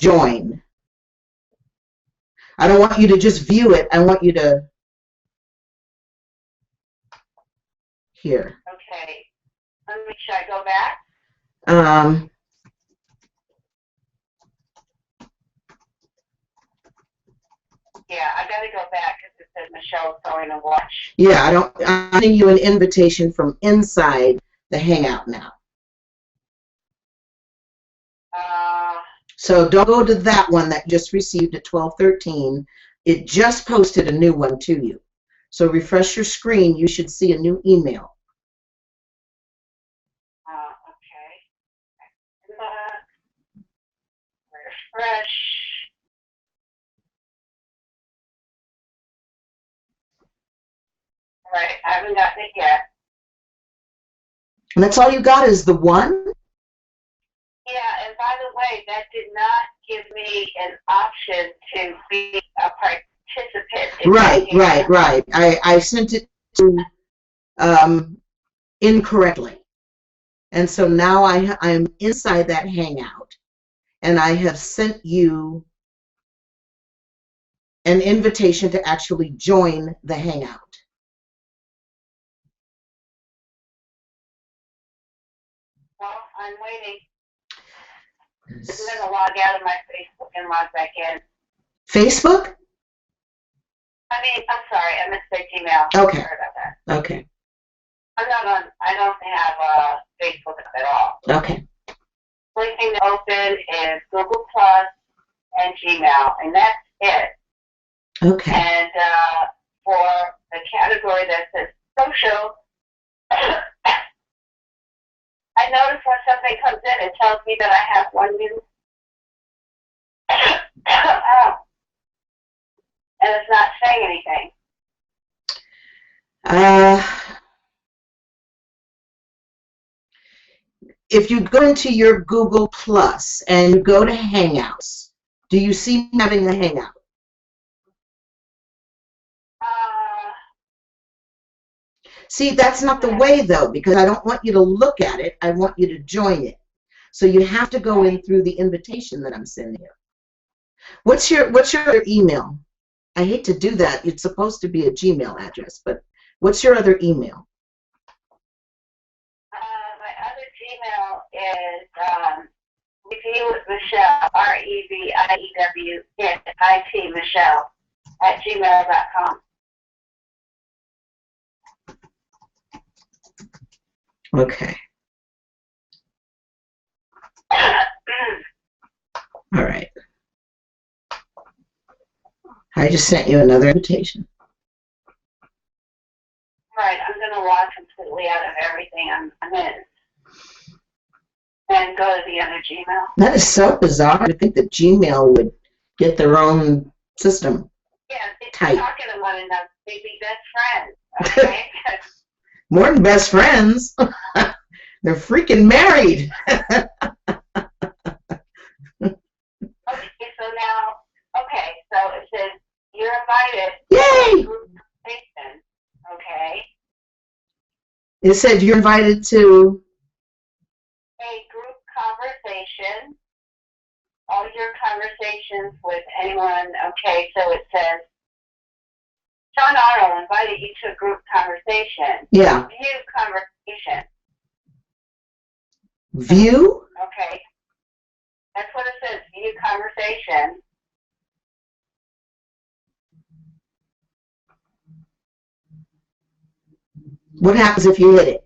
join. I don't want you to just view it. I want you to, here. Okay. Should I go back? Yeah, I got to go back because it says Michelle's going to watch. Yeah, I'm sending you an invitation from inside the Hangout now. So don't go to that one that just received at 12:13. It just posted a new one to you. So refresh your screen. You should see a new email. Okay. Refresh. Right, I haven't gotten it yet. And that's all you got is the one? Yeah, and by the way, that did not give me an option to be a participant. Right. I sent it to incorrectly. And so now I'm inside that Hangout, and I have sent you an invitation to actually join the Hangout. Well, I'm waiting. I'm going to log out of my Facebook and log back in. Facebook? I'm sorry, I missed the Gmail. Okay. Sorry about that. Okay. I don't have Facebook at all. Okay. The only thing to open is Google Plus and Gmail, and that's it. Okay. And for the category that says social, I notice when something comes in, it tells me that I have one new, and it's not saying anything. If you go into your Google Plus and you go to Hangouts, do you see me having the Hangout? See, that's not the way, though, because I don't want you to look at it. I want you to join it. So you have to go in through the invitation that I'm sending you. What's your other email? I hate to do that. It's supposed to be a Gmail address, but what's your other email? My other Gmail is review with Michelle, REVIEWIT, Michelle, @gmail.com. Okay. All right. I just sent you another invitation. Right, I'm going to log completely out of everything I'm in and go to the other Gmail. That is so bizarre to think that Gmail would get their own system. Yeah, they're tight. Talking to one another. They'd be best friends, okay? More than best friends. They're freaking married. Okay, so now, so it says you're invited. Yay! To group conversation, okay? It said you're invited to A group conversation. All your conversations with anyone, okay, so it says Shaune Arnold invited you to a group conversation. Yeah. View conversation. View? Okay. That's what it says, view conversation. What happens if you hit it?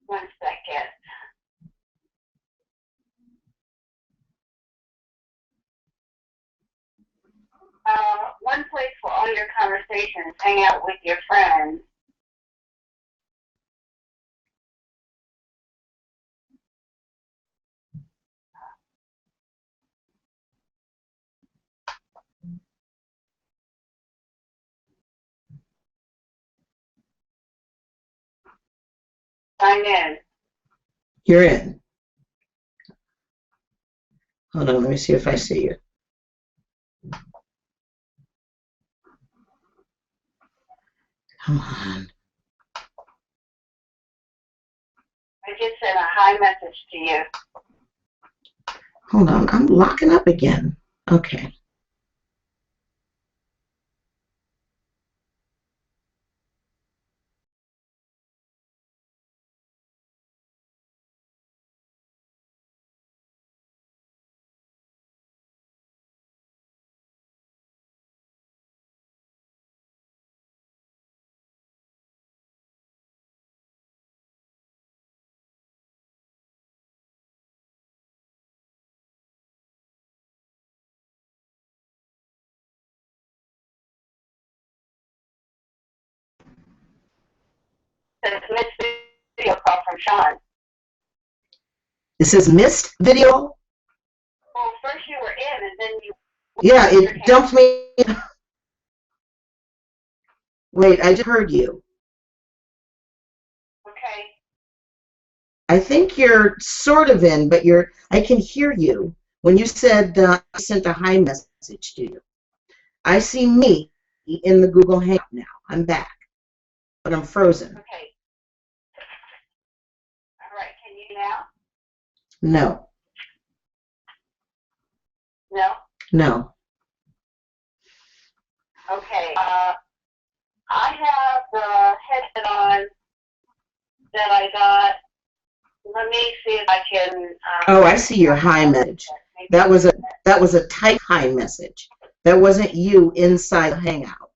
One second. One place for all your conversations, hang out with your friends. Sign in. You're in. Hold on, let me see if I see you. Come on. I just sent a hi message to you. Hold on, I'm locking up again. Okay. It's a missed video call from Shaune. It says missed video. Well, first you were in, and then you. Yeah, it dumped me. Wait, I just heard you. Okay. I think you're sort of in, but I can hear you. When you said I sent a hi message to you. I see me in the Google Hangout now. I'm back, but I'm frozen. Okay. All right. Can you now? No. No. No. Okay. I have the headset on that I got. Let me see if I can. Oh, I see your hi message. That was a type hi message. That wasn't you inside the Hangout.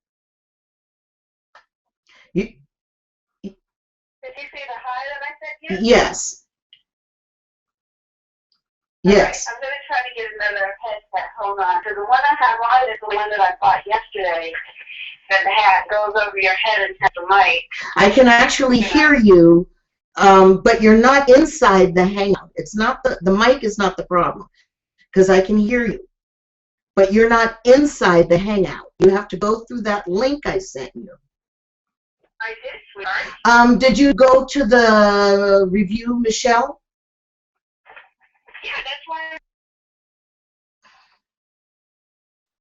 Did you see the hi that I sent you? Yes. Yes. Right, I'm going to try to get another headset. Hold on. So the one I have on is the one that I bought yesterday. That goes over your head and has the mic. I can actually hear you, but you're not inside the Hangout. It's not the mic is not the problem, because I can hear you. But you're not inside the Hangout. You have to go through that link I sent you. I did, sweetheart. Did you go to the review, Michelle? Yeah, that's why.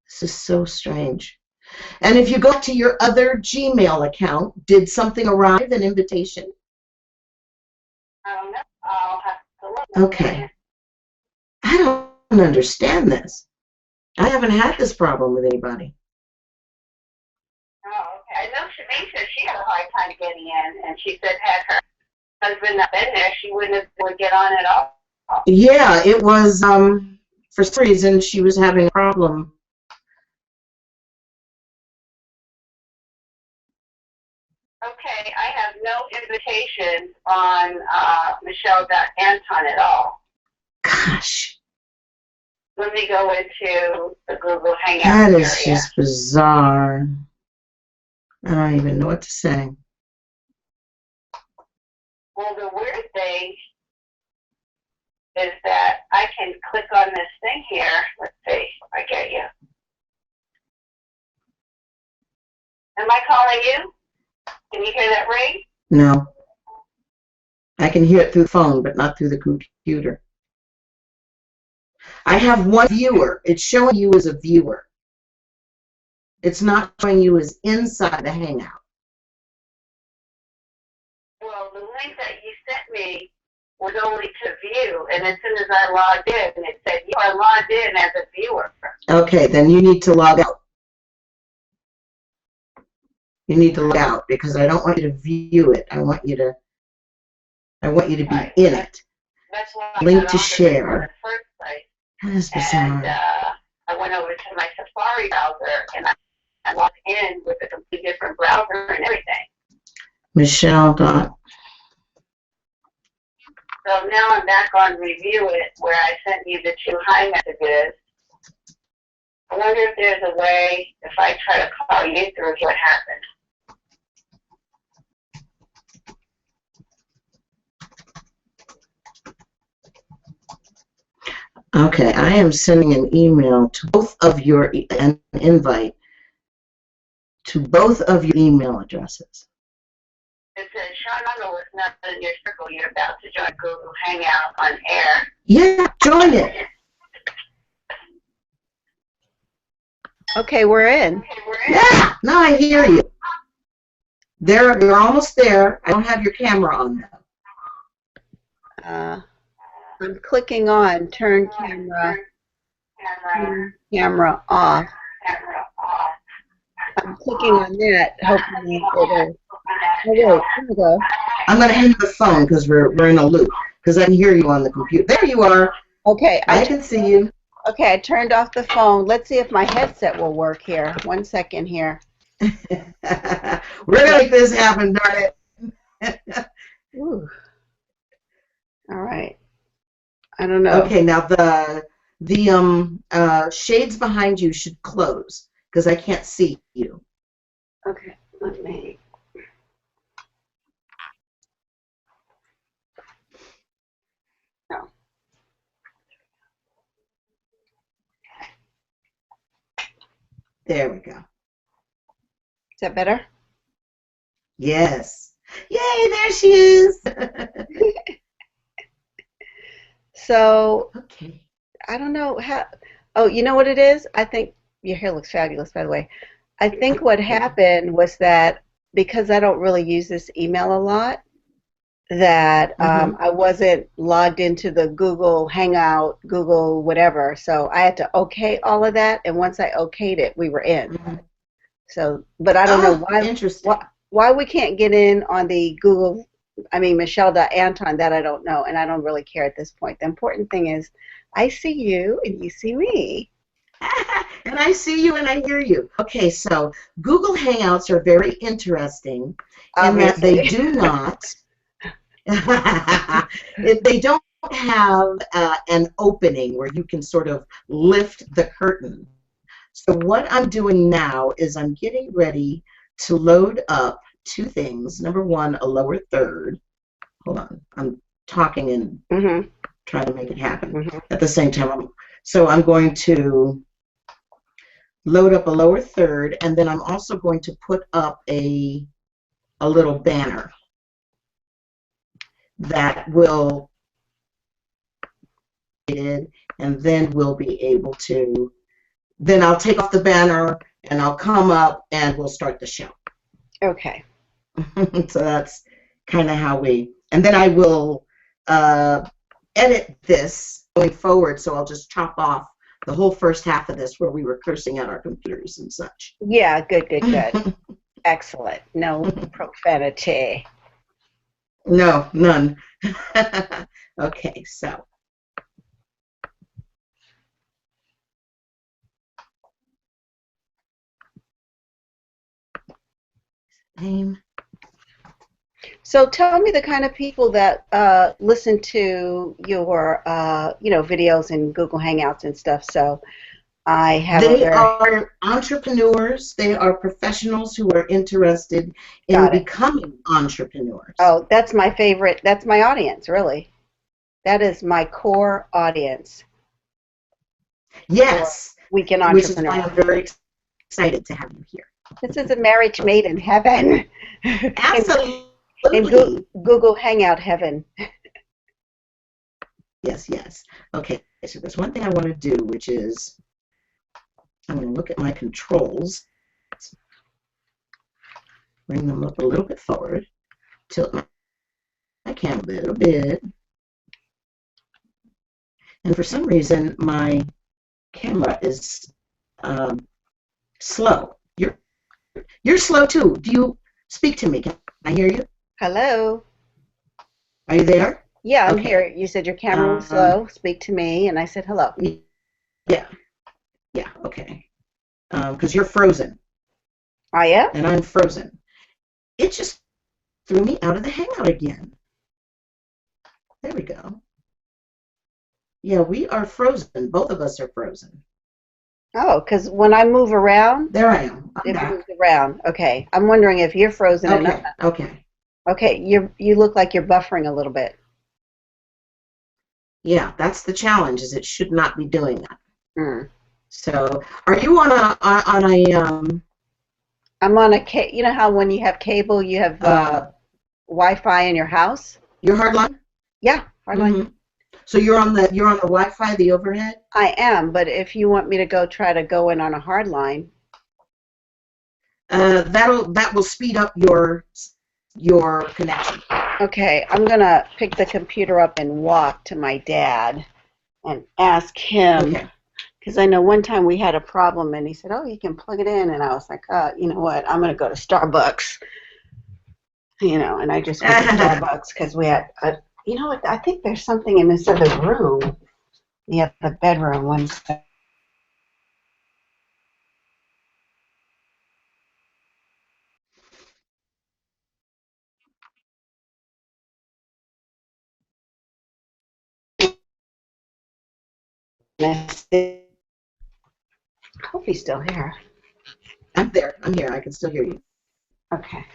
This is so strange. And if you go to your other Gmail account, did something arrive, an invitation? I don't know. I'll have to look. Okay. I don't understand this. I haven't had this problem with anybody. Oh, okay. I know Shaune said she had a hard time getting in, and she said had her husband not been there, she wouldn't get on at all. Yeah, it was, for some reason, she was having a problem. Okay, I have no invitation on Michelle Anton at all. Gosh. Let me go into the Google Hangout That is area. just bizarre. I don't even know what to say. Well, the weird thing is that I can click on this thing here. Let's see if I get you. Am I calling you? Can you hear that ring? No. I can hear it through the phone, but not through the computer. I have one viewer. It's showing you as a viewer. It's not showing you as inside the Hangout. Well, the link that you sent me was only to view, and as soon as I logged in, it said you are logged in as a viewer. Okay, then you need to log out. You need to log out because I don't want you to view it. I want you to be in it. That's why Link to share. In the first place. That is bizarre. And I went over to my Safari browser, and I logged in with a completely different browser and everything. Michelle dot. So now I'm back on Review It, where I sent you the 2 hi messages. I wonder if there's a way, if I try to call you through, what happens. Okay, I am sending an email to both of your, an invite to both of your email addresses. It says, Shaune Arnold is not in your circle. You're about to join Google Hangout on air. Yeah, join it. Okay, we're in. Okay, we're in. Yeah, now I hear you. You're almost there. I don't have your camera on though. I'm clicking on turn camera off. I'm clicking on that, hoping it'll. Oh wait, here we go. I'm going to end the phone because we're in a loop because I can hear you on the computer. There you are. Okay, I can see you. Okay, I turned off the phone. Let's see if my headset will work here. 1 second here. We're going to make this happen, darn it. Ooh. All right. I don't know. Okay, now the shades behind you should close because I can't see you. Okay, let me. No. There we go. Is that better? Yes. Yay, there she is. So, Okay. I don't know how. Oh, you know what it is? I think your hair looks fabulous, by the way. I think what happened was that because I don't really use this email a lot, that I wasn't logged into the Google Hangout, Google whatever. So I had to okay all of that, and once I okayed it, we were in. So, but I don't know why we can't get in on the Google. I mean, Michelle Anton, that I don't know, and I don't really care at this point. The important thing is I see you and you see me. And I see you and I hear you. Okay, so Google Hangouts are very interesting in that they do not, they don't have an opening where you can sort of lift the curtain. So what I'm doing now is I'm getting ready to load up two things. Number one, a lower third. Hold on, I'm talking and trying to make it happen at the same time. So I'm going to load up a lower third, and then I'm also going to put up a little banner that will, and then we'll be able to, then I'll take off the banner and I'll come up and we'll start the show. Okay. So that's kind of how and then I will edit this going forward, so I'll just chop off the whole first half of this where we were cursing at our computers and such. Yeah, good. Excellent. No profanity. No, none. Okay, so. Name. So tell me the kind of people that listen to your, videos and Google Hangouts and stuff. So I have. They are entrepreneurs. They are professionals who are interested in becoming entrepreneurs. Oh, that's my favorite. That's my audience, really. That is my core audience. Yes. Weekend Entrepreneur. Which is why I'm very excited to have you here. This is a marriage made in heaven. Absolutely. In Google Hangout heaven. Yes. Okay, so there's one thing I want to do, which is I'm going to look at my controls, bring them up a little bit forward, tilt my camera a little bit, and for some reason my camera is slow. You're slow too. Do you speak to me? Can I hear you? Hello. Are you there? Yeah, I'm here. You said your camera was slow. Speak to me, and I said hello. Yeah, okay. Because you're frozen. I am? And I'm frozen. It just threw me out of the Hangout again. There we go. Yeah, we are frozen. Both of us are frozen. Oh, because when I move around, there I am. It moves around. Okay, I'm wondering if you're frozen. Okay. Okay, you look like you're buffering a little bit. Yeah, that's the challenge. Is it should not be doing that. Mm. So, are you on a I'm on a you know how when you have cable, you have Wi-Fi in your house. Your hard line? Yeah, hard line. So you're on the Wi-Fi, the overhead? I am, but if you want me to try to go in on a hard line, that will speed up your connection. Okay, I'm gonna pick the computer up and walk to my dad and ask him, Okay. because I know one time we had a problem and he said, "Oh, you can plug it in," and I was like, "You know what? I'm gonna go to Starbucks." And I just went to Starbucks because we had you know what? I think there's something in this other room, the bedroom one. I hope he's still here. I'm there. I'm here. I can still hear you. Okay.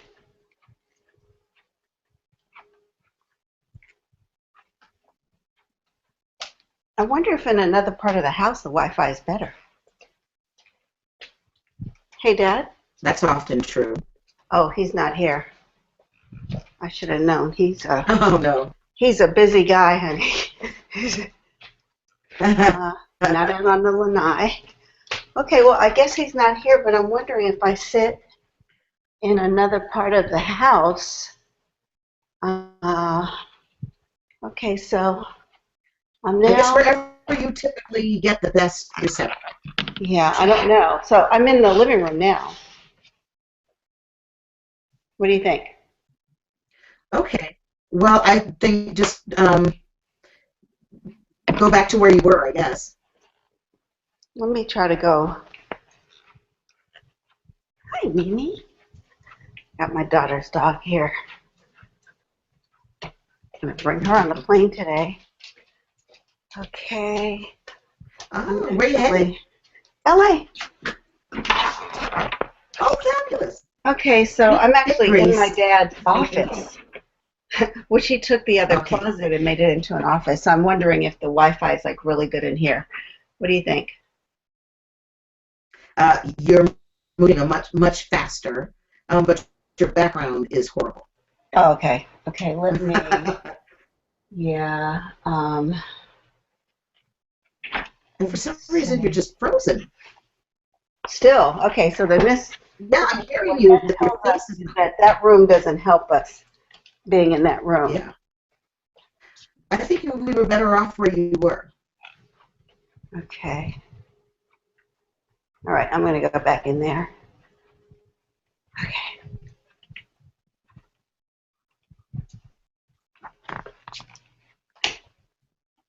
I wonder if in another part of the house the Wi-Fi is better. Hey, Dad. That's often true. Oh, he's not here. I should have known. Oh, no. He's a busy guy, honey. Not out on the lanai. Okay, well, I guess he's not here, but I'm wondering if I sit in another part of the house. Okay, so I'm I guess now. wherever you typically get the best reception. Yeah, I don't know. So I'm in the living room now. What do you think? Okay. Well, I think just go back to where you were, I guess. Let me try to go. Hi, Mimi. Got my daughter's dog here. Gonna bring her on the plane today. Okay. Oh, where you headed? LA. Oh, fabulous. Okay, so I'm actually in my Grace. dad's office, which he took the other Okay. closet and made it into an office. So I'm wondering if the Wi-Fi is like really good in here. What do you think? You're moving a much faster, but your background is horrible. Oh, okay. Okay, let me. Yeah. And for some reason, you're just frozen. Still, okay. So then this. Yeah, I'm hearing What you. that Your tells us face is. is that room doesn't help us being in that room. Yeah. I think we were better off where you were. Okay. All right, I'm going to go back in there. Okay.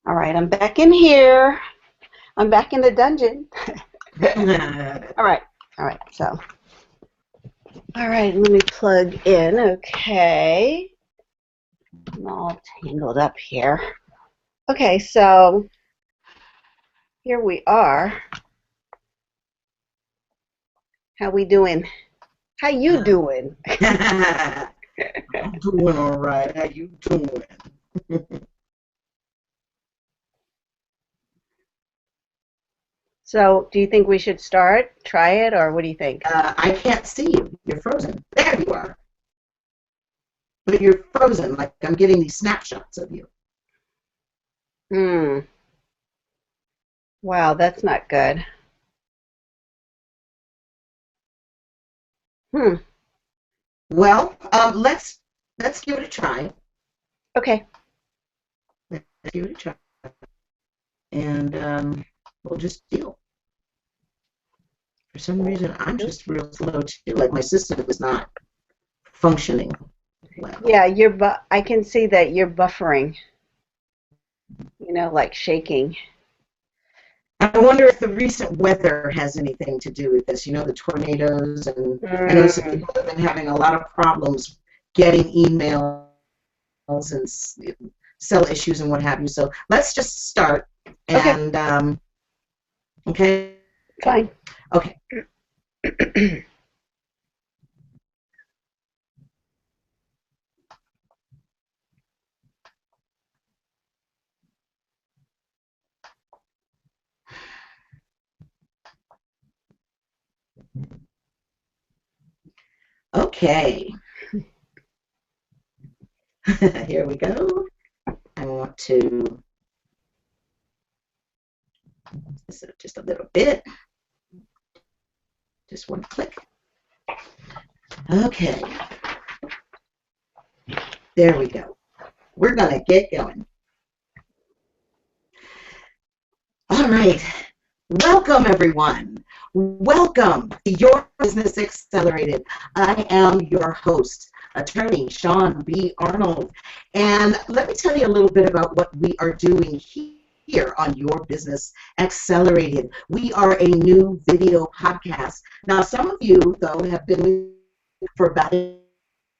All right, I'm back in here. I'm back in the dungeon. All right. So, all right, let me plug in. Okay. I'm all tangled up here. Okay, so here we are. How we doing? How you doing? I'm doing all right. How you doing? So, do you think we should start? Try it, or what do you think? I can't see you. You're frozen. There you are. But you're frozen. Like I'm getting these snapshots of you. Wow, that's not good. Well, let's give it a try. Okay. Let's give it a try, and we'll just deal. For some reason, I'm just real slow too. Like my system is not functioning well. Yeah, I can see that you're buffering. Like shaking. I wonder if the recent weather has anything to do with this. You know, the tornadoes, and I know some people have been having a lot of problems getting emails and cell issues and what have you. So let's just start. And okay. Fine. Okay. Okay. Here we go. I want to this just a little bit. Just one click. Okay. There we go. We're going to get going. All right. Welcome, everyone. Welcome to Your Business Accelerated. I am your host, attorney Shaune B. Arnold. And let me tell you a little bit about what we are doing here on Your Business Accelerated. We are a new video podcast. Now, some of you, though, have been with me for about a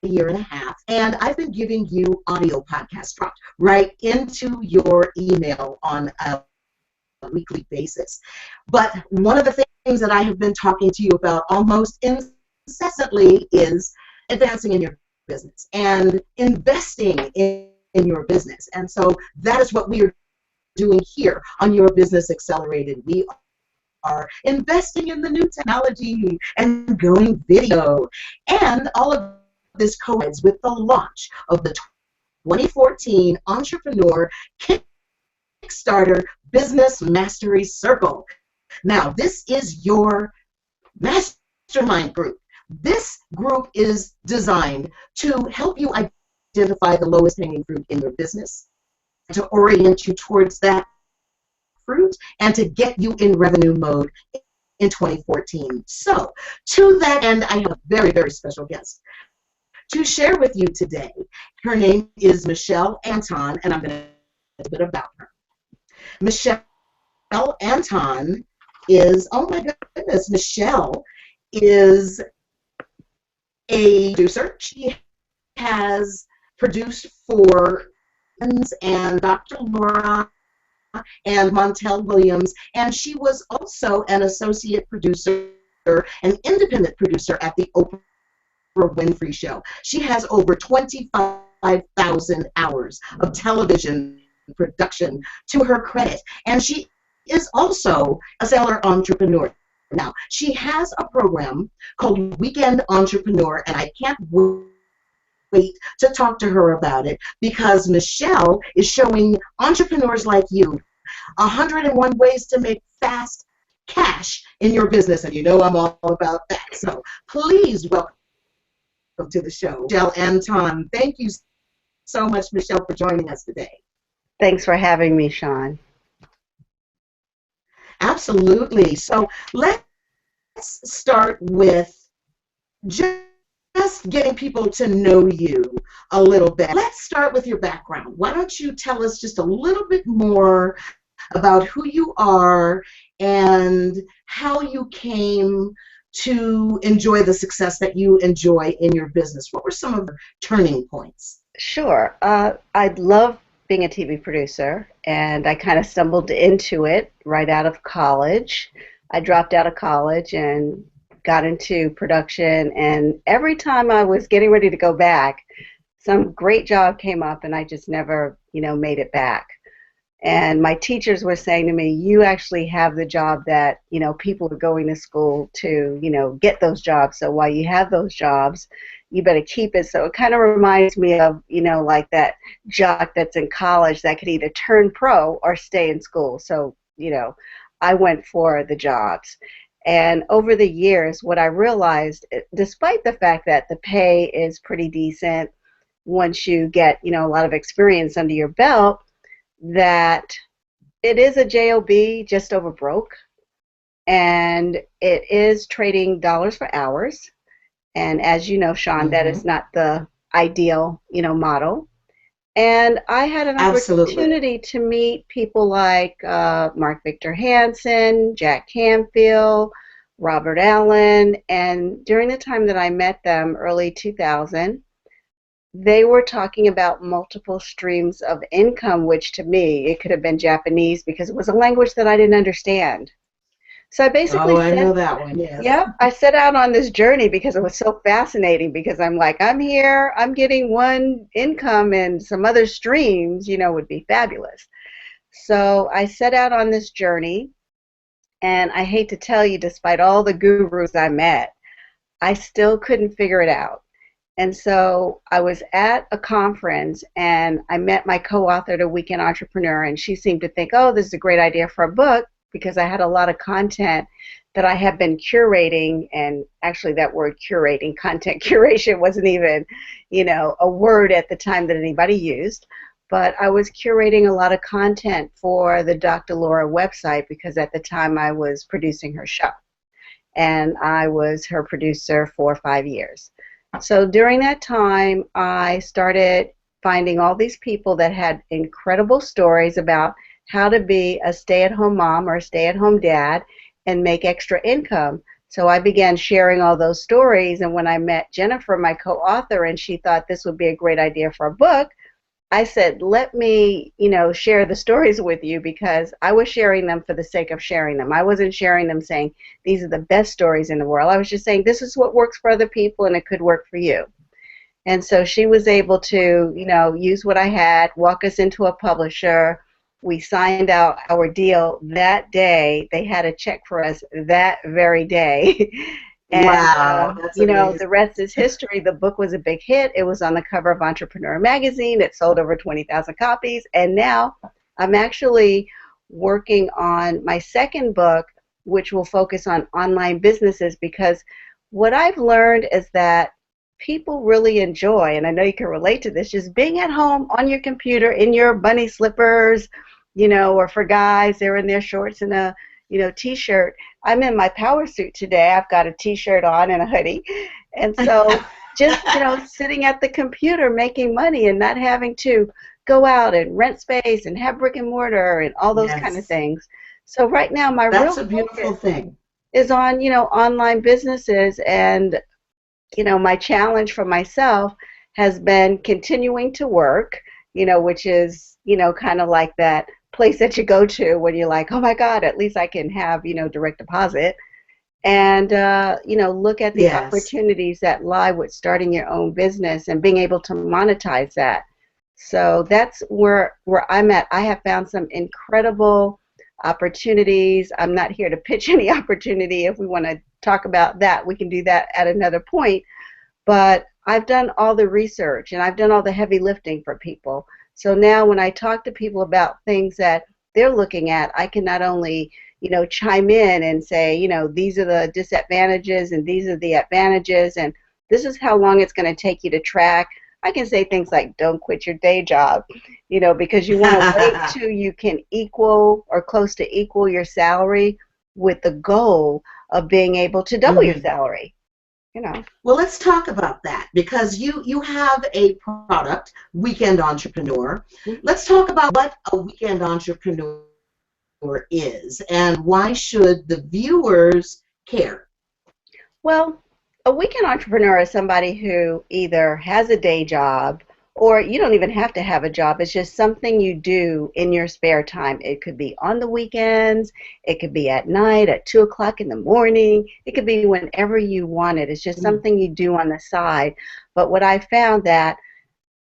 year and a half, and I've been giving you audio podcasts dropped right into your email on a weekly basis. But one of the things that I have been talking to you about almost incessantly is advancing in your business and investing in your business. And so that is what we are doing here on Your Business Accelerated. We are investing in the new technology and going video. And all of this coincides with the launch of the 2014 Entrepreneur KickStarter Business Mastery Circle. Now, this is your mastermind group. This group is designed to help you identify the lowest hanging fruit in your business, to orient you towards that fruit, and to get you in revenue mode in 2014. So, to that end, I have a very, very special guest to share with you today. Her name is Michelle Anton, and I'm going to tell you a bit about her. Michelle Anton is, oh my goodness, Michelle is a producer. She has produced for and Dr. Laura and Montel Williams, and she was also an associate producer, an independent producer at the Oprah Winfrey Show. She has over 25,000 hours of television production to her credit, and she is also a seller entrepreneur. Now, she has a program called Weekend Entrepreneur, and I can't wait to talk to her about it, because Michelle is showing entrepreneurs like you 101 ways to make fast cash in your business, and you know I'm all about that. So please welcome to the show, Michelle Anton. Thank you so much, Michelle, for joining us today. Thanks for having me, Shaune. Absolutely. So let's start with just getting people to know you a little bit. Let's start with your background. Why don't you tell us just a little bit more about who you are and how you came to enjoy the success that you enjoy in your business? What were some of the turning points? Sure. I love being a TV producer, and I kind of stumbled into it right out of college. I dropped out of college and got into production, and every time I was getting ready to go back, some great job came up, and I just never, made it back. And my teachers were saying to me, you actually have the job that, people are going to school to, get those jobs. So while you have those jobs, you better keep it. So it kind of reminds me of, like that jock that's in college that could either turn pro or stay in school. So, I went for the jobs. And over the years, what I realized, despite the fact that the pay is pretty decent once you get, a lot of experience under your belt, that it is a job just over broke, and it is trading dollars for hours. And as you know, Shaune, that is not the ideal, model. And I had an opportunity to meet people like Mark Victor Hansen, Jack Canfield, Robert Allen, and during the time that I met them, early 2000, they were talking about multiple streams of income, which to me, it could have been Japanese because it was a language that I didn't understand. So I basically I know that one, yes. Yeah, I set out on this journey because it was so fascinating, because I'm like, I'm here, I'm getting one income, and some other streams, would be fabulous. So I set out on this journey, and I hate to tell you, despite all the gurus I met, I still couldn't figure it out. And so I was at a conference, and I met my co-author, The Weekend Entrepreneur, and she seemed to think, oh, this is a great idea for a book, because I had a lot of content that I have been curating, and actually that word curating, content curation wasn't even, a word at the time that anybody used, but I was curating a lot of content for the Dr. Laura website because at the time I was producing her show, and I was her producer for 5 years. So during that time, I started finding all these people that had incredible stories about how to be a stay-at-home mom or a stay-at-home dad and make extra income. So I began sharing all those stories, and when I met Jennifer, my co-author, and she thought this would be a great idea for a book, I said, let me, share the stories with you, because I was sharing them for the sake of sharing them. I wasn't sharing them saying, these are the best stories in the world. I was just saying, this is what works for other people, and it could work for you. And so she was able to, use what I had, walk us into a publisher. We signed out our deal that day. They had a check for us that very day. And, wow, that's amazing. The rest is history. The book was a big hit. It was on the cover of Entrepreneur magazine. It sold over 20,000 copies. And now I'm actually working on my second book, which will focus on online businesses, because what I've learned is that people really enjoy, and I know you can relate to this, just being at home on your computer in your bunny slippers, or for guys, they're in their shorts and a, t-shirt. I'm in my power suit today. I've got a t-shirt on and a hoodie. And so just, sitting at the computer making money and not having to go out and rent space and have brick and mortar and all those kind of things. So right now my That's real a beautiful thing is on, online businesses, and my challenge for myself has been continuing to work, which is, kind of like that place that you go to when you're like, oh my God, at least I can have, direct deposit, and, look at the opportunities that lie with starting your own business and being able to monetize that. So that's where I'm at. I have found some incredible opportunities. I'm not here to pitch any opportunity. If we want to talk about that, we can do that at another point. But I've done all the research and I've done all the heavy lifting for people. So now when I talk to people about things that they're looking at, I can not only, chime in and say, these are the disadvantages and these are the advantages, and this is how long it's going to take you to track. I can say things like, don't quit your day job, because you want to wait till you can equal or close to equal your salary with the goal of being able to double your salary. Well, let's talk about that, because you have a product, Weekend Entrepreneur. Let's talk about what a weekend entrepreneur is and why should the viewers care? Well, a weekend entrepreneur is somebody who either has a day job, or you don't even have to have a job. It's just something you do in your spare time. It could be on the weekends. It could be at night at 2 o'clock in the morning. It could be whenever you want it. It's just something you do on the side. But what I found that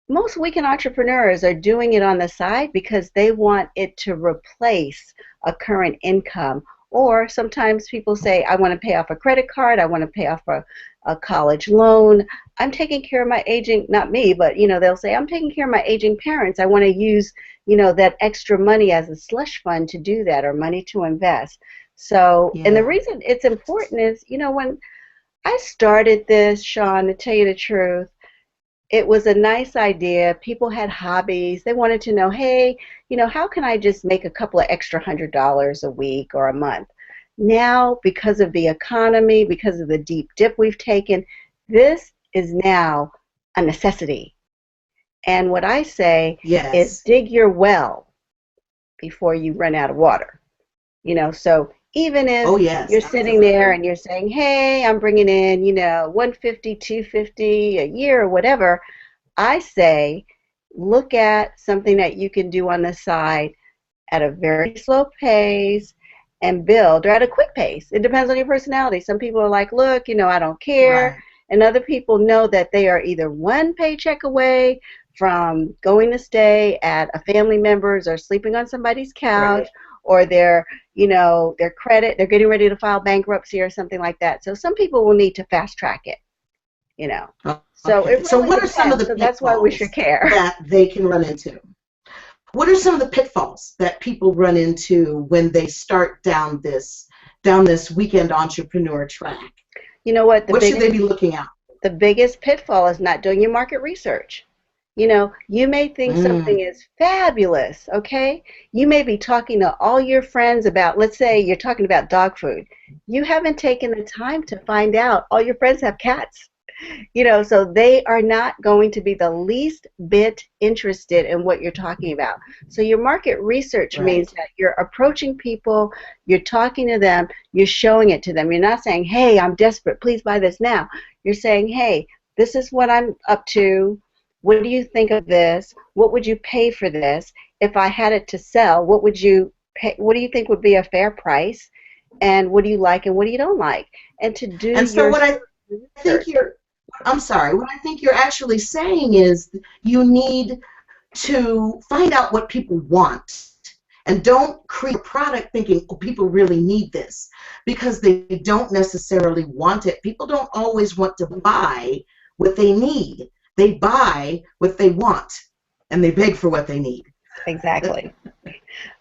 most weekend entrepreneurs are doing it on the side because they want it to replace a current income. Or sometimes people say, I want to pay off a credit card, I want to pay off a college loan, I'm taking care of my aging, not me, but they'll say, I'm taking care of my aging parents, I want to use that extra money as a slush fund to do that, or money to invest. So, and the reason it's important is, when I started this, Shaune, to tell you the truth, it was a nice idea. People had hobbies. They wanted to know, hey, how can I just make a couple of extra $100 a week or a month? Now, because of the economy, because of the deep dip we've taken, this is now a necessity. And what I say is dig your well before you run out of water. So even if you're sitting there and you're saying, hey, I'm bringing in, $150, $250 a year or whatever, I say look at something that you can do on the side at a very slow pace and build, or at a quick pace. It depends on your personality. Some people are like, look, I don't care. Right. And other people know that they are either one paycheck away from going to stay at a family member's or sleeping on somebody's couch. Right. Or their credit, they're getting ready to file bankruptcy or something like that. So some people will need to fast track it, Okay. So it really what are some of the pitfalls, so that's why we should care. That they can run into? What are some of the pitfalls that people run into when they start down this weekend entrepreneur track? You know what? What should they be looking at? The biggest pitfall is not doing your market research. You know, you may think something is fabulous, okay? You may be talking to all your friends about, let's say you're talking about dog food. You haven't taken the time to find out all your friends have cats. You know, so they are not going to be the least bit interested in what you're talking about. So your market research means that you're approaching people, you're talking to them, you're showing it to them. You're not saying, hey, I'm desperate, please buy this now. You're saying, hey, this is what I'm up to. What do you think of this? What would you pay for this? If I had it to sell, what would you pay? What do you think would be a fair price? And what do you like and what do you don't like? And to do and so what I think what I think you're actually saying is you need to find out what people want, and don't create a product thinking, oh, people really need this, because they don't necessarily want it. People don't always want to buy what they need. They buy what they want, and they beg for what they need. Exactly.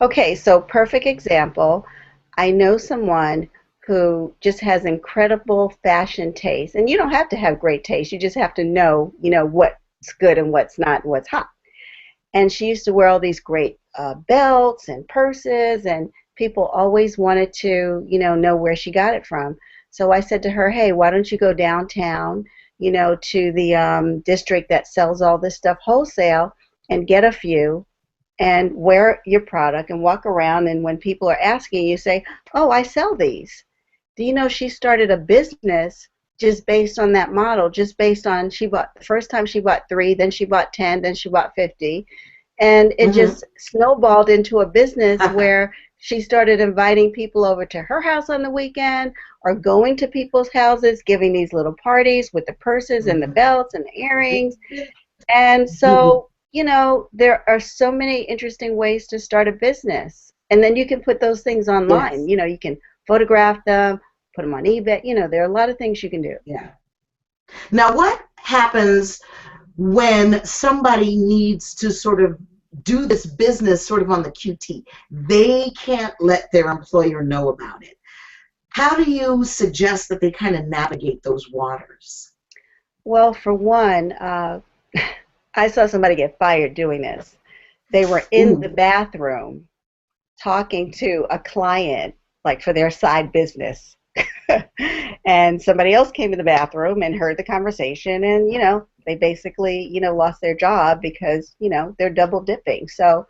Okay, so perfect example. I know someone who just has incredible fashion taste, and you don't have to have great taste. You just have to know, what's good and what's not and what's hot. And she used to wear all these great belts and purses, and people always wanted to, know where she got it from. So I said to her, hey, why don't you go downtown, to the district that sells all this stuff wholesale and get a few and wear your product and walk around, and when people are asking you, say, oh, I sell these. Do you know she started a business just based on that model, just based on the first time she bought 3, then she bought 10, then she bought 50, and it just snowballed into a business where she started inviting people over to her house on the weekend or going to people's houses, giving these little parties with the purses and the belts and the earrings. And so, there are so many interesting ways to start a business. And then you can put those things online. Yes. You can photograph them, put them on eBay. There are a lot of things you can do. Yeah. Now, what happens when somebody needs to sort of do this business sort of on the QT? They can't let their employer know about it. How do you suggest that they kind of navigate those waters? Well, for one, I saw somebody get fired doing this. They were in the bathroom talking to a client, like for their side business. And somebody else came to the bathroom and heard the conversation, and, they basically, lost their job because, they're double dipping. So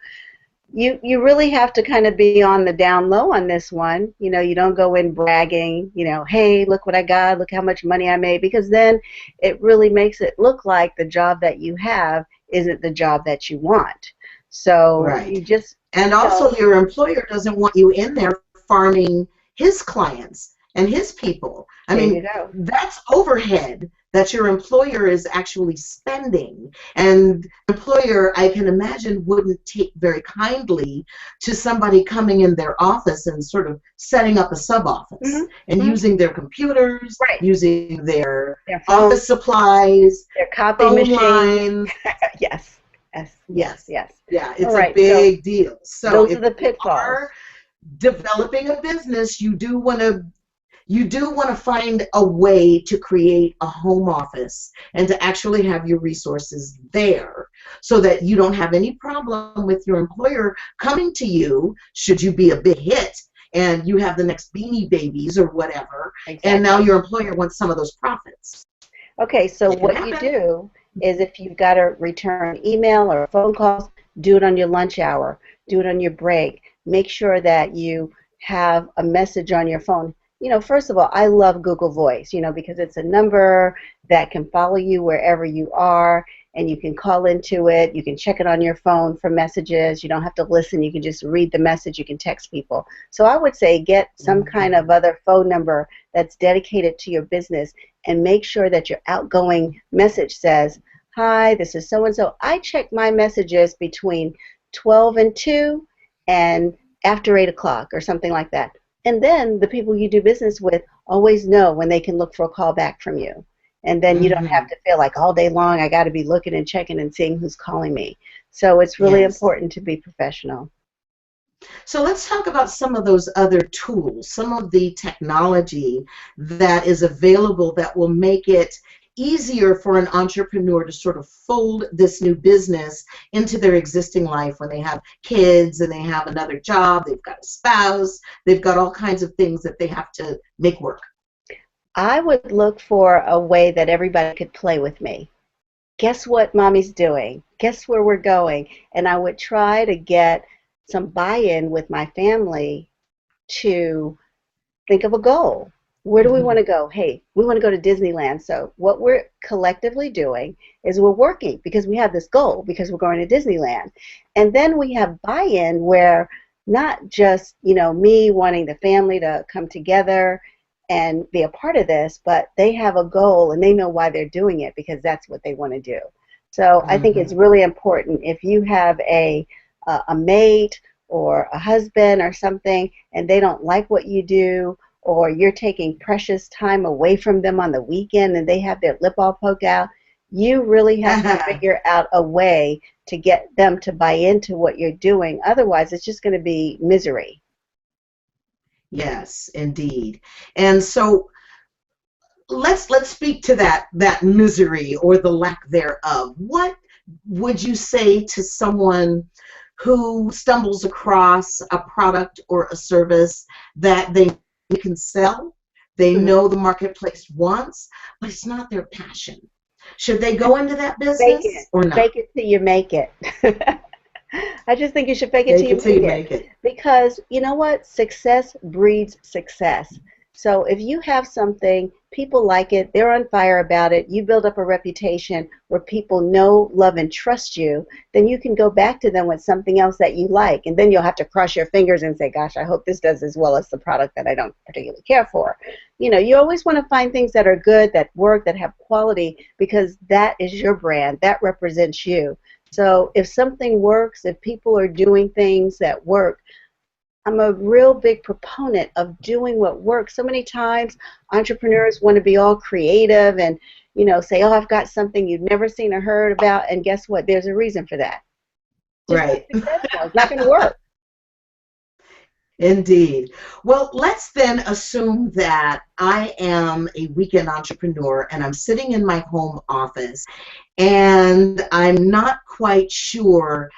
you really have to kind of be on the down low on this one. You don't go in bragging, hey, look what I got, look how much money I made, because then it really makes it look like the job that you have isn't the job that you want. So you just... And also your employer doesn't want you in there farming his clients and his people. I mean, that's overhead that your employer is actually spending. And the employer, I can imagine, wouldn't take very kindly to somebody coming in their office and sort of setting up a sub-office and using their computers, using their office supplies, their copy machines. Yes. Yes. Yeah, it's a big deal. So those if are the pitfalls. you are developing a business, you do want to find a way to create a home office and to actually have your resources there so that you don't have any problem with your employer coming to you should you be a big hit and you have the next Beanie Babies or whatever, and now your employer wants some of those profits. Okay, so what you do is if you've got to return email or phone calls, do it on your lunch hour, do it on your break. Make sure that you have a message on your phone. First of all, I love Google Voice, because it's a number that can follow you wherever you are, and you can call into it. You can check it on your phone for messages. You don't have to listen. You can just read the message. You can text people. So I would say get some kind of other phone number that's dedicated to your business, and make sure that your outgoing message says, hi, this is so-and-so. I check my messages between 12 and 2 and after 8 o'clock or something like that. And then the people you do business with always know when they can look for a call back from you. And then you don't have to feel like all day long I got to be looking and checking and seeing who's calling me. So it's really Yes. important to be professional. So let's talk about some of those other tools, some of the technology that is available that will make it easier for an entrepreneur to sort of fold this new business into their existing life when they have kids and they have another job, they've got a spouse, they've got all kinds of things that they have to make work. I would look for a way that everybody could play with me. Guess what mommy's doing? Guess where we're going? And I would try to get some buy-in with my family to think of a goal. Where do we want to go? Hey, we want to go to Disneyland. So what we're collectively doing is we're working because we have this goal because we're going to Disneyland. And then we have buy-in where not just, me wanting the family to come together and be a part of this, but they have a goal and they know why they're doing it because that's what they want to do. So I think it's really important if you have a mate or a husband or something and they don't like what you do, or you're taking precious time away from them on the weekend and they have their lip all poked out, you really have to figure out a way to get them to buy into what you're doing. Otherwise, it's just going to be misery. Yes, indeed. And so let's speak to that misery or the lack thereof. What would you say to someone who stumbles across a product or a service that they can sell, they know the marketplace wants, but it's not their passion? Should they go into that business or not? Fake it till you make it. I just think you should fake it till you make it. Because you know what? Success breeds success. So if you have something, people like it, they're on fire about it, you build up a reputation where people know, love, and trust you, then you can go back to them with something else that you like. And then you'll have to cross your fingers and say, gosh, I hope this does as well as the product that I don't particularly care for. You always want to find things that are good, that work, that have quality, because that is your brand. That represents you. So if something works, if people are doing things that work, I'm a real big proponent of doing what works. So many times entrepreneurs want to be all creative and, say, oh, I've got something you've never seen or heard about, and guess what? There's a reason for that. Right. It's not going to work. Indeed. Well, let's then assume that I am a weekend entrepreneur and I'm sitting in my home office and I'm not quite sure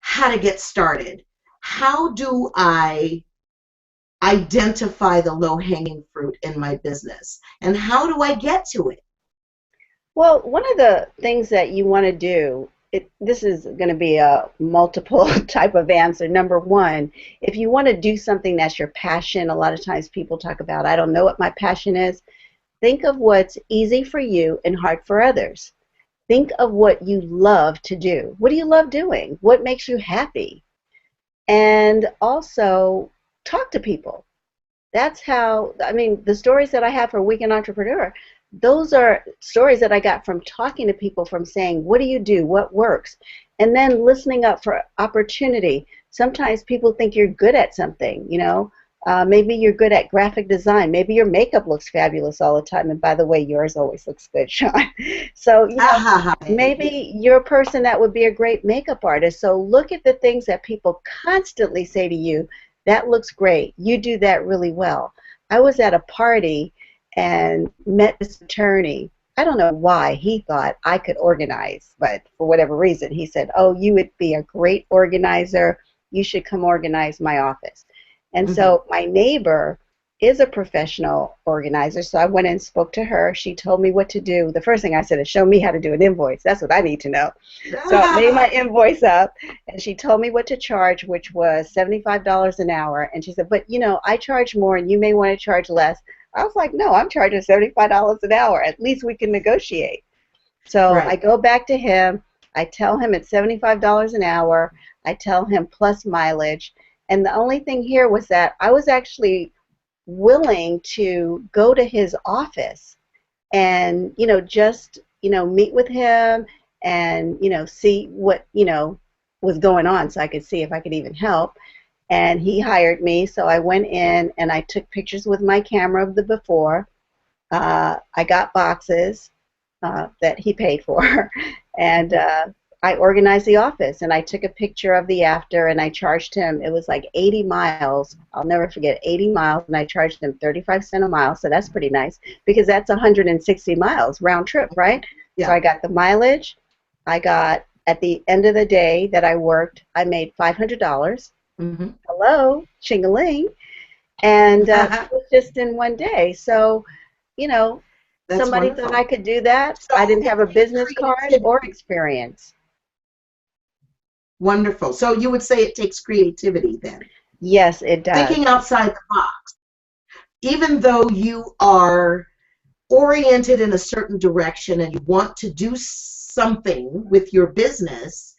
how to get started. How do I identify the low-hanging fruit in my business? And how do I get to it? Well, one of the things that you want to do, this is going to be a multiple type of answer. Number one, if you want to do something that's your passion, a lot of times people talk about, I don't know what my passion is. Think of what's easy for you and hard for others. Think of what you love to do. What do you love doing? What makes you happy? And also talk to people. That's how, the stories that I have for Weekend Entrepreneur, those are stories that I got from talking to people, from saying, what do you do? What works? And then listening up for opportunity. Sometimes people think you're good at something, maybe you're good at graphic design. Maybe your makeup looks fabulous all the time. And by the way, yours always looks good, Shaune. So, maybe you're a person that would be a great makeup artist. So look at the things that people constantly say to you, that looks great. You do that really well. I was at a party and met this attorney. I don't know why he thought I could organize, but for whatever reason, he said, oh, you would be a great organizer. You should come organize my office. And so my neighbor is a professional organizer, so I went and spoke to her. She told me what to do. The first thing I said is, show me how to do an invoice. That's what I need to know. So I made my invoice up, and she told me what to charge, which was $75 an hour. And she said, but, I charge more, and you may want to charge less. I was like, no, I'm charging $75 an hour. At least we can negotiate. So I go back to him. I tell him it's $75 an hour. I tell him plus mileage. And the only thing here was that I was actually willing to go to his office and, just, meet with him and, see what, was going on so I could see if I could even help. And he hired me, so I went in and I took pictures with my camera of the before. I got boxes that he paid for, and I organized the office, and I took a picture of the after, and I charged him. It was like 80 miles. I'll never forget, 80 miles, and I charged him 35 cents a mile, so that's pretty nice because that's 160 miles round trip, right? Yeah. So I got the mileage. I got, at the end of the day that I worked, I made $500. Mm-hmm. Hello, ching-a-ling. And it was just in one day. So, you know, That's somebody wonderful. thought I could do that. So I didn't have a business card creativity. or experience. Wonderful. So you would say it takes creativity then? Yes, it does. Thinking outside the box. Even though you are oriented in a certain direction and you want to do something with your business,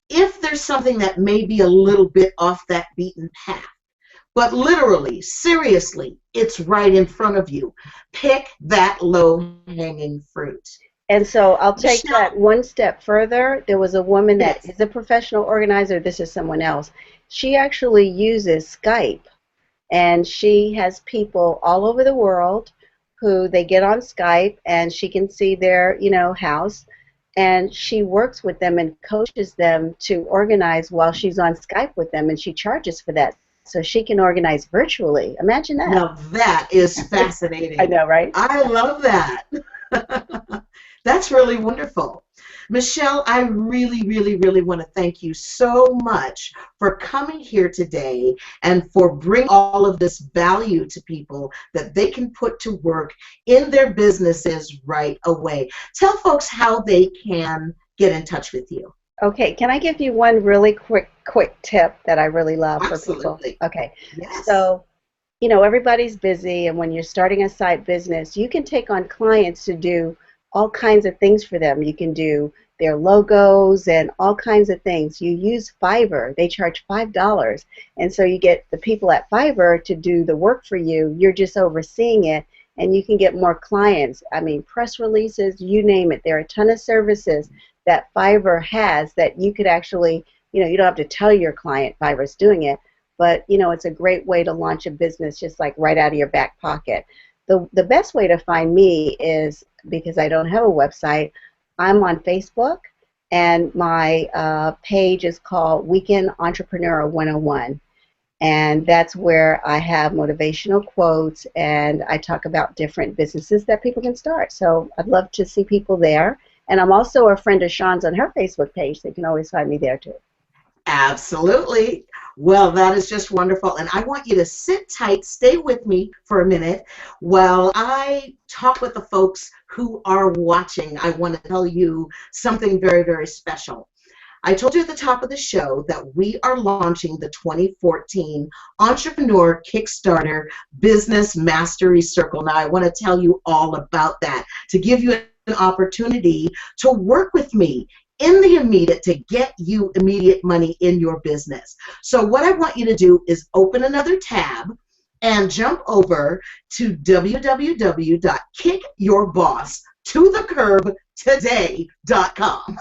if there's something that may be a little bit off that beaten path, but literally, seriously, it's right in front of you, pick that low-hanging fruit. And so I'll take Michelle, that one step further. There was a woman that yes. is a professional organizer. This is someone else. She actually uses Skype, and she has people all over the world who they get on Skype, and she can see their, house, and she works with them and coaches them to organize while she's on Skype with them, and she charges for that. So she can organize virtually. Imagine that. Now that is fascinating. I know, right? I love that. That's really wonderful. Michelle, I really, really, really want to thank you so much for coming here today and for bringing all of this value to people that they can put to work in their businesses right away. Tell folks how they can get in touch with you. Okay, can I give you one really quick tip that I really love Absolutely. for people? Okay, Yes. so, everybody's busy, and when you're starting a side business, you can take on clients to do all kinds of things for them. You can do their logos and all kinds of things. You use Fiverr. They charge $5, and so you get the people at Fiverr to do the work for you. You're just overseeing it, and you can get more clients. I mean, press releases, you name it. There are a ton of services that Fiverr has that you could actually, you don't have to tell your client Fiverr's doing it, but, it's a great way to launch a business just like right out of your back pocket. The best way to find me is, because I don't have a website, I'm on Facebook, and my page is called Weekend Entrepreneur 101. And that's where I have motivational quotes, and I talk about different businesses that people can start. So I'd love to see people there. And I'm also a friend of Shaune's on her Facebook page, so you can always find me there too. Absolutely. Well, that is just wonderful. And I want you to sit tight, stay with me for a minute while I talk with the folks who are watching. I want to tell you something very, very special. I told you at the top of the show that we are launching the 2014 Entrepreneur KickStarter Business Mastery Circle. Now, I want to tell you all about that to give you an opportunity to work with me in the immediate to get you immediate money in your business. So what I want you to do is open another tab and jump over to www.kickyourboss.tothecurbtoday.com.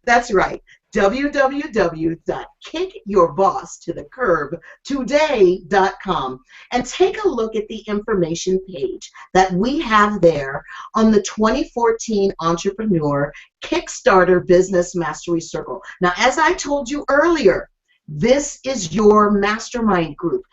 That's right, www.kickyourboss.tothecurbtoday.com, and take a look at the information page that we have there on the 2014 Entrepreneur KickStarter Business Mastery Circle. Now, as I told you earlier, this is your mastermind group.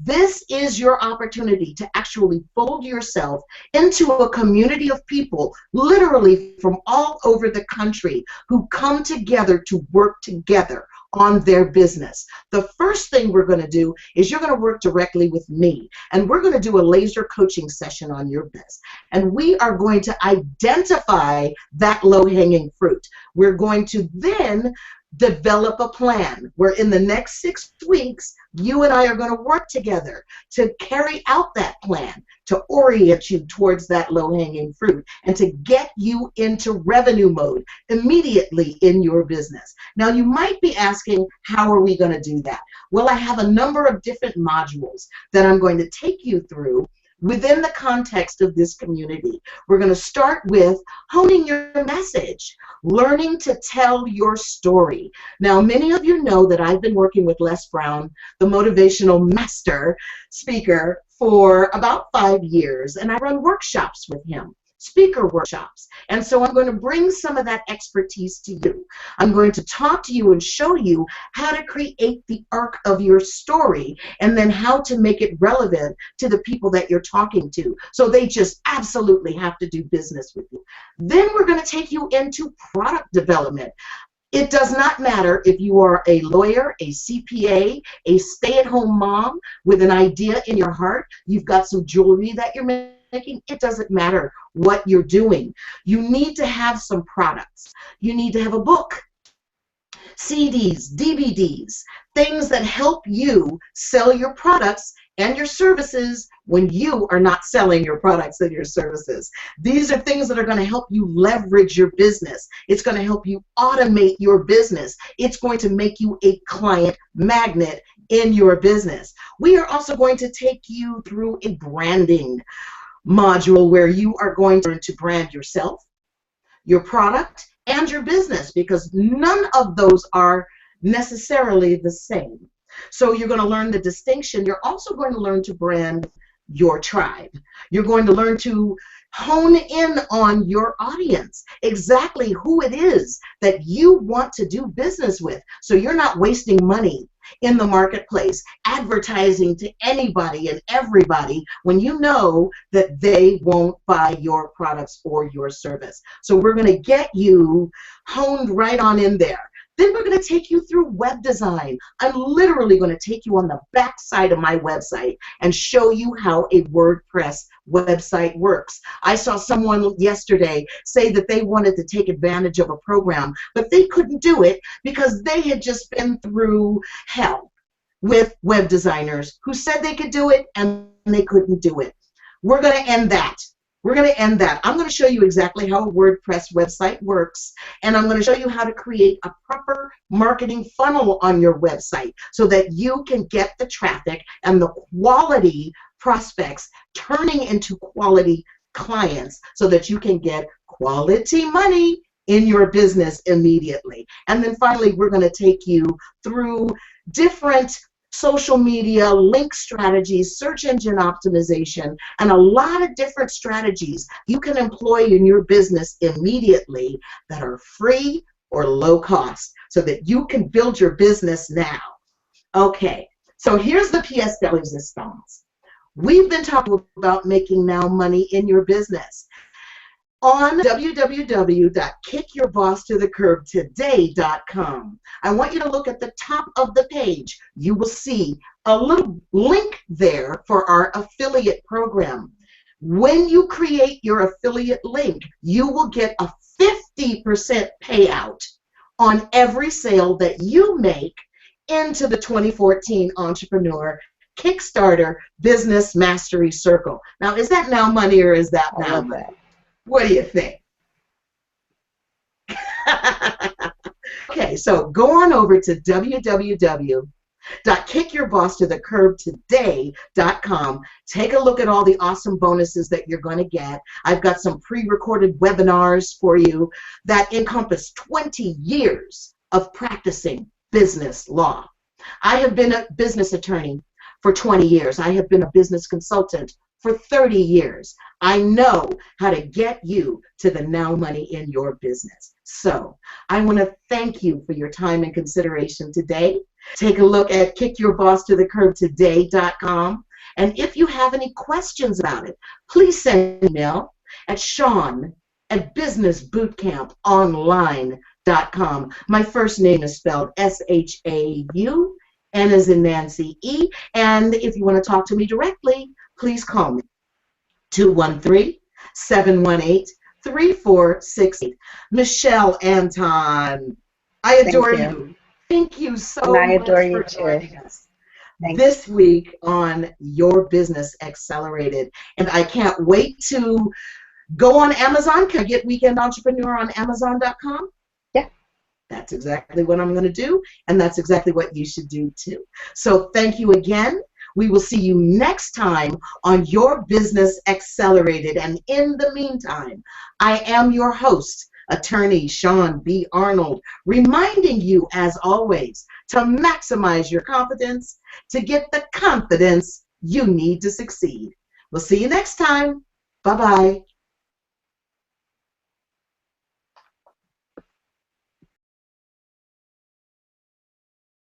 This is your opportunity to actually fold yourself into a community of people, literally from all over the country, who come together to work together on their business. The first thing we're going to do is you're going to work directly with me, and we're going to do a laser coaching session on your business. And we are going to identify that low-hanging fruit. We're going to then develop a plan where in the next 6 weeks, you and I are going to work together to carry out that plan, to orient you towards that low-hanging fruit, and to get you into revenue mode immediately in your business. Now, you might be asking, how are we going to do that? Well, I have a number of different modules that I'm going to take you through within the context of this community. We're going to start with honing your message, learning to tell your story. Now, many of you know that I've been working with Les Brown, the motivational master speaker, for about 5 years, and I run workshops with him. speaker workshops. And so I'm going to bring some of that expertise to you. I'm going to talk to you and show you how to create the arc of your story and then how to make it relevant to the people that you're talking to. So they just absolutely have to do business with you. Then we're going to take you into product development. It does not matter if you are a lawyer, a CPA, a stay-at-home mom with an idea in your heart, you've got some jewelry that you're making, it doesn't matter what you're doing. You need to have some products. You need to have a book, CDs, DVDs, things that help you sell your products and your services when you are not selling your products and your services. These are things that are going to help you leverage your business. It's going to help you automate your business. It's going to make you a client magnet in your business. We are also going to take you through a branding module where you are going to learn to brand yourself, your product, and your business, because none of those are necessarily the same. So you're going to learn the distinction. You're also going to learn to brand your tribe. You're going to learn to hone in on your audience, exactly who it is that you want to do business with, so you're not wasting money in the marketplace advertising to anybody and everybody when you know that they won't buy your products or your service. So we're going to get you honed right on in there. Then we're going to take you through web design. I'm literally going to take you on the back side of my website and show you how a WordPress website works. I saw someone yesterday say that they wanted to take advantage of a program, but they couldn't do it because they had just been through hell with web designers who said they could do it and they couldn't do it. We're going to end that. We're going to end that. I'm going to show you exactly how a WordPress website works, and I'm going to show you how to create a proper marketing funnel on your website so that you can get the traffic and the quality prospects turning into quality clients so that you can get quality money in your business immediately. And then finally, we're going to take you through different social media, link strategies, search engine optimization, and a lot of different strategies you can employ in your business immediately that are free or low cost so that you can build your business now. Okay, so here's the pièce de résistance. We've been talking about making now money in your business. On www.kickyourbosstothecurbtoday.com. I want you to look at the top of the page. You will see a little link there for our affiliate program. When you create your affiliate link, you will get a 50% payout on every sale that you make into the 2014 Entrepreneur KickStarter Business Mastery Circle. Now, is that now money or is that now money? What do you think? Okay, so go on over to www.kickyourbosstothecurbtoday.com. Take a look at all the awesome bonuses that you're going to get. I've got some pre-recorded webinars for you that encompass 20 years of practicing business law. I have been a business attorney for 20 years. I have been a business consultant for 30 years. I know how to get you to the now money in your business. So I want to thank you for your time and consideration today. Take a look at kickyourbosstothecurbtoday.com. And if you have any questions about it, please send an email at Shaune@businessbootcamponline.com. My first name is spelled S-H-A-U, N as in Nancy, E. And if you want to talk to me directly, please call me, 213-718-3468. Michelle Anton, I adore you. Thank you so much for joining us this week on Your Business Accelerated. And I can't wait to go on Amazon. Can I get Weekend Entrepreneur on Amazon.com? Yeah. That's exactly what I'm going to do, and that's exactly what you should do too. So thank you again. We will see you next time on Your Business Accelerated. And in the meantime, I am your host, Attorney Shaune B. Arnold, reminding you, as always, to maximize your confidence to get the confidence you need to succeed. We'll see you next time. Bye-bye.